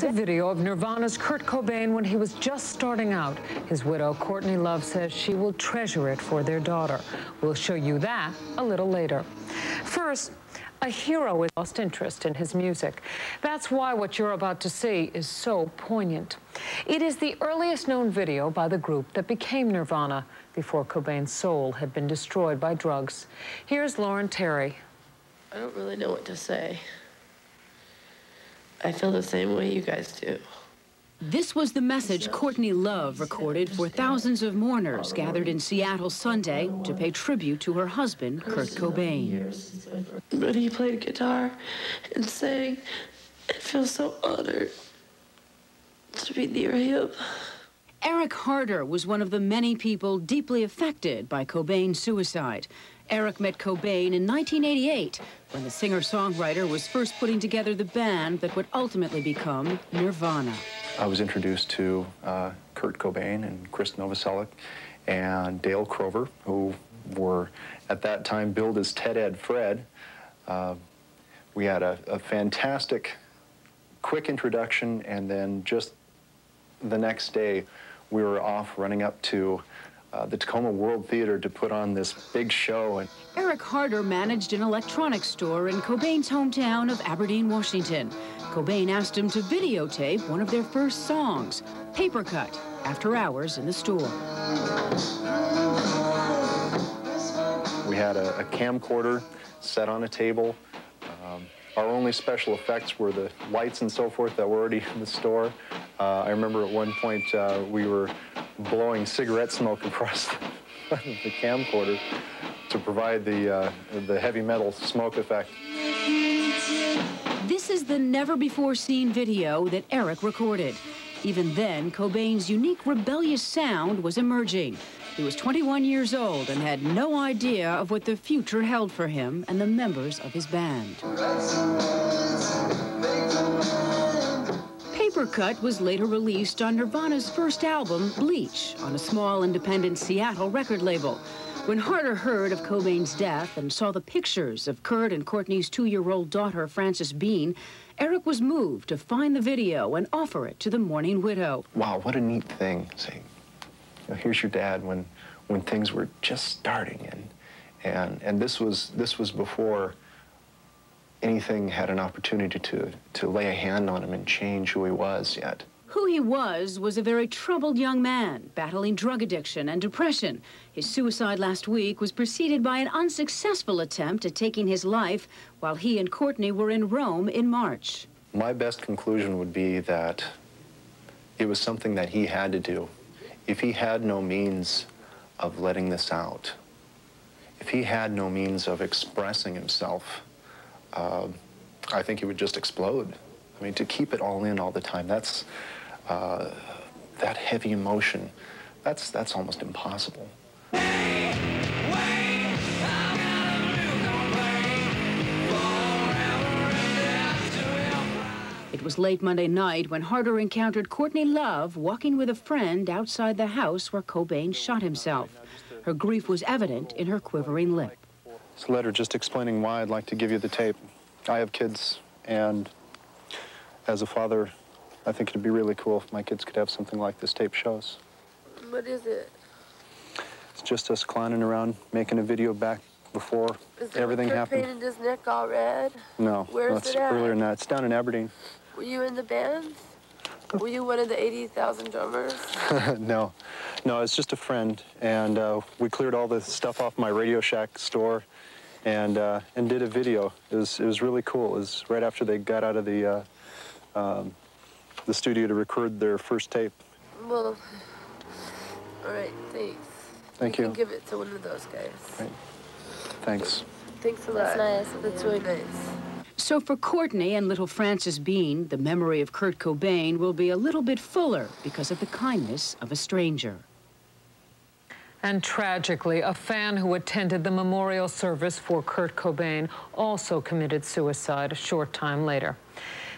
a video of Nirvana's Kurt Cobain when he was just starting out. His widow, Courtney Love, says she will treasure it for their daughter. We'll show you that a little later. First, a hero has lost interest in his music. That's why what you're about to see is so poignant. It is the earliest known video by the group that became Nirvana before Cobain's soul had been destroyed by drugs. Here's Lauren Terry. I don't really know what to say. I feel the same way you guys do. This was the message Courtney Love recorded for thousands of mourners gathered in Seattle Sunday to pay tribute to her husband, Kurt Cobain. But he played guitar and sang. I feel so honored to be near him. Eric Harder was one of the many people deeply affected by Cobain's suicide. Eric met Cobain in 1988 when the singer-songwriter was first putting together the band that would ultimately become Nirvana. I was introduced to Kurt Cobain and Chris Novoselic and Dale Crover, who were at that time billed as Ted Ed Fred. We had a fantastic, quick introduction, and then just the next day we were off running up to the Tacoma World Theater to put on this big show. And Eric Harder managed an electronics store in Cobain's hometown of Aberdeen, Washington. Cobain asked him to videotape one of their first songs, Paper Cut, after hours in the store. We had a camcorder set on a table. Our only special effects were the lights and so forth that were already in the store. I remember at one point we were blowing cigarette smoke across the camcorder to provide the heavy metal smoke effect. This is the never-before-seen video that Eric recorded. Even then, Cobain's unique rebellious sound was emerging. He was 21 years old and had no idea of what the future held for him and the members of his band. Paper Cut was later released on Nirvana's first album, Bleach, on a small independent Seattle record label. When Harder heard of Cobain's death and saw the pictures of Kurt and Courtney's 2-year-old daughter, Frances Bean, Eric was moved to find the video and offer it to the mourning widow. Wow, what a neat thing, saying, you know, here's your dad when things were just starting, and this was before anything had an opportunity to lay a hand on him and change who he was yet. Who he was a very troubled young man, battling drug addiction and depression. His suicide last week was preceded by an unsuccessful attempt at taking his life while he and Courtney were in Rome in March. My best conclusion would be that it was something that he had to do. If he had no means of letting this out, if he had no means of expressing himself, I think he would just explode. I mean, to keep it all in all the time, that's that heavy emotion, that's almost impossible. It was late Monday night when Harder encountered Courtney Love walking with a friend outside the house where Cobain shot himself. Her grief was evident in her quivering lip. It's a letter just explaining why I'd like to give you the tape. I have kids, and as a father, I think it'd be really cool if my kids could have something like this tape shows. What is it? It's just us clowning around, making a video back before everything happened. Painted his neck all red? No, Where's it at? Earlier than that. It's down in Aberdeen. Were you in the band? Were you one of the 80,000 drummers? No, it's just a friend, and we cleared all the stuff off my Radio Shack store, and did a video. It was really cool. It was right after they got out of the studio to record their first tape. Well, all right, thanks. Thank you. You can give it to one of those guys. Right. Thanks. Thanks a lot. That's nice. That's really nice. So for Courtney and little Frances Bean, the memory of Kurt Cobain will be a little bit fuller because of the kindness of a stranger. And tragically, a fan who attended the memorial service for Kurt Cobain also committed suicide a short time later.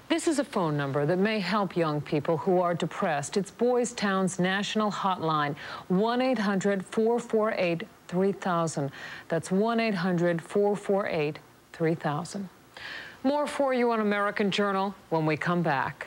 This is a phone number that may help young people who are depressed. It's Boys Town's national hotline, 1-800-448-3000. That's 1-800-448-3000. More for you on American Journal when we come back.